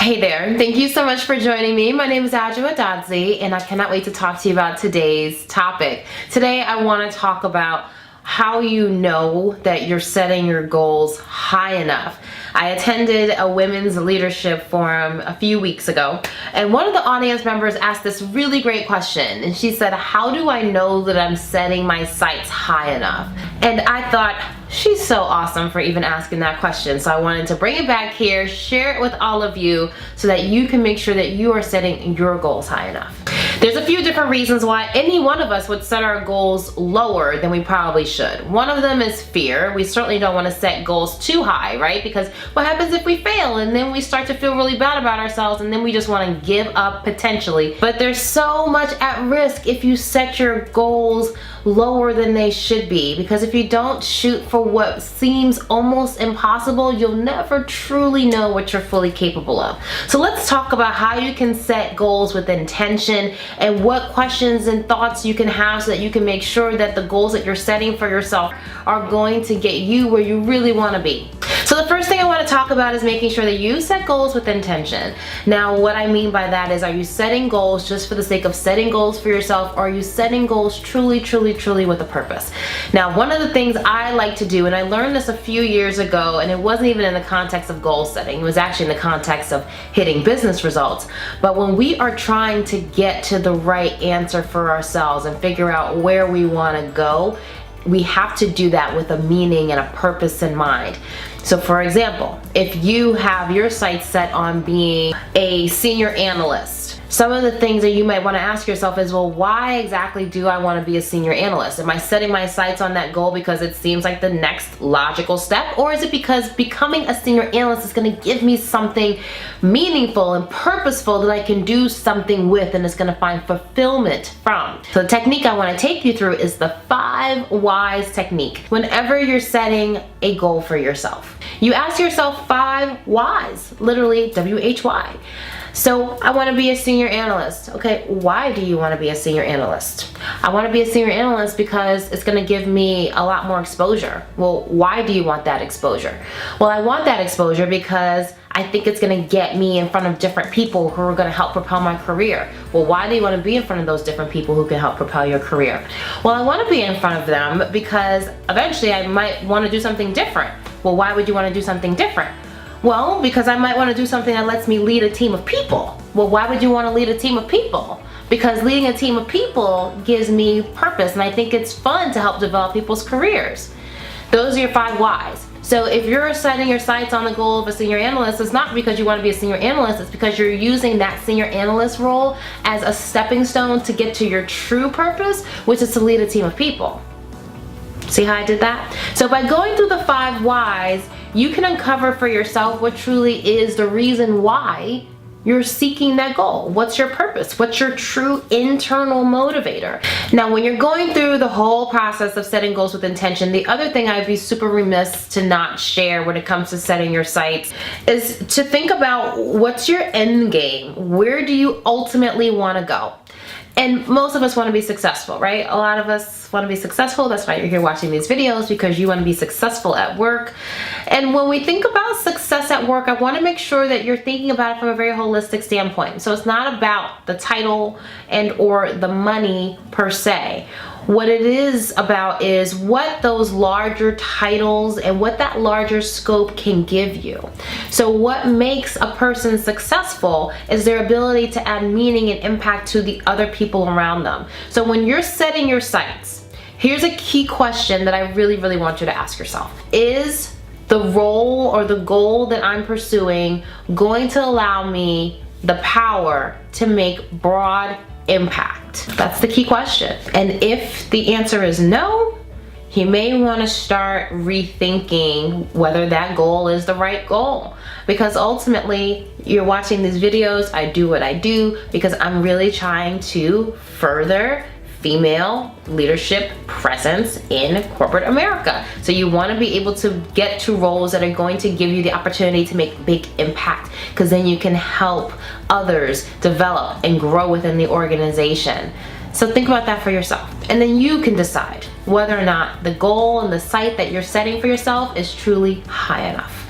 Hey there, thank you so much for joining me. My name is Adwoa, and I cannot wait to talk to you about today's topic. Today I want to talk about how you know that you're setting your goals high enough. I attended a women's leadership forum a few weeks ago, and one of the audience members asked this really great question, and she said, how do I know that I'm setting my sights high enough? And I thought, she's so awesome for even asking that question. So I wanted to bring it back here, share it with all of you so that you can make sure that you are setting your goals high enough. There's a few different reasons why any one of us would set our goals lower than we probably should. One of them is fear. We certainly don't want to set goals too high, right? Because what happens if we fail and then we start to feel really bad about ourselves and then we just want to give up potentially. But there's so much at risk if you set your goals lower than they should be, because if you don't shoot for what seems almost impossible, you'll never truly know what you're fully capable of. So let's talk about how you can set goals with intention and what questions and thoughts you can have so that you can make sure that the goals that you're setting for yourself are going to get you where you really want to be. So the first thing I want to talk about is making sure that you set goals with intention. Now, what I mean by that is, are you setting goals just for the sake of setting goals for yourself, or are you setting goals truly with a purpose? Now, one of the things I like to do, and I learned this a few years ago, and it wasn't even in the context of goal setting, it was actually in the context of hitting business results. But when we are trying to get to the right answer for ourselves and figure out where we want to go, we have to do that with a meaning and a purpose in mind. So for example, if you have your sights set on being a senior analyst, some of the things that you might want to ask yourself is, well, why exactly do I want to be a senior analyst? Am I setting my sights on that goal because it seems like the next logical step? Or is it because becoming a senior analyst is going to give me something meaningful and purposeful that I can do something with and it's going to find fulfillment from? So the technique I want to take you through is the 5 whys technique. Whenever you're setting a goal for yourself, you ask yourself 5 whys, literally WHY. So I want to be a senior analyst. Okay, why do you want to be a senior analyst? I want to be a senior analyst because it's going to give me a lot more exposure. Well, why do you want that exposure? Well, I want that exposure because I think it's going to get me in front of different people who are going to help propel my career. Well, why do you want to be in front of those different people who can help propel your career? Well, I want to be in front of them because eventually I might want to do something different. Well, why would you want to do something different? Well, because I might want to do something that lets me lead a team of people. Well, why would you want to lead a team of people? Because leading a team of people gives me purpose, and I think it's fun to help develop people's careers. Those are your 5 whys. So if you're setting your sights on the goal of a senior analyst, it's not because you want to be a senior analyst, it's because you're using that senior analyst role as a stepping stone to get to your true purpose, which is to lead a team of people. See how I did that? So by going through the 5 whys, you can uncover for yourself what truly is the reason why you're seeking that goal. What's your purpose? What's your true internal motivator? Now, when you're going through the whole process of setting goals with intention, the other thing I'd be super remiss to not share when it comes to setting your sights is to think about, what's your end game? Where do you ultimately want to go? And most of us want to be successful, right? A lot of us want to be successful. That's why you're here watching these videos, because you want to be successful at work. And when we think about success at work, I want to make sure that you're thinking about it from a very holistic standpoint. So it's not about the title and or the money per se. What it is about is what those larger titles and what that larger scope can give you. So what makes a person successful is their ability to add meaning and impact to the other people around them. So when you're setting your sights, here's a key question that I really want you to ask yourself. Is the role or the goal that I'm pursuing going to allow me the power to make broad impact? That's the key question. And if the answer is no, you may want to start rethinking whether that goal is the right goal. Because ultimately, you're watching these videos, I do what I do because I'm really trying to further female leadership presence in corporate America. So you want to be able to get to roles that are going to give you the opportunity to make big impact, because then you can help others develop and grow within the organization. So think about that for yourself, and then you can decide whether or not the goal and the sight that you're setting for yourself is truly high enough.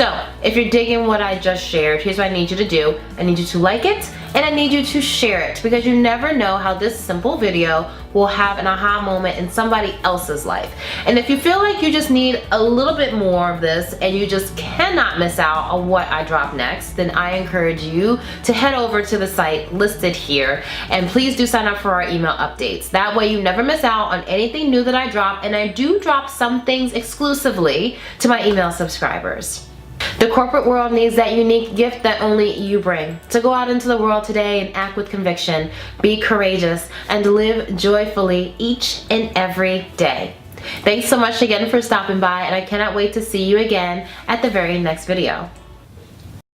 So if you're digging what I just shared, here's what I need you to do. I need you to like it, and I need you to share it, because you never know how this simple video will have an aha moment in somebody else's life. And if you feel like you just need a little bit more of this and you just cannot miss out on what I drop next, then I encourage you to head over to the site listed here, and please do sign up for our email updates. That way you never miss out on anything new that I drop, and I do drop some things exclusively to my email subscribers. The corporate world needs that unique gift that only you bring. So go out into the world today and act with conviction, be courageous, and live joyfully each and every day. Thanks so much again for stopping by, and I cannot wait to see you again at the very next video.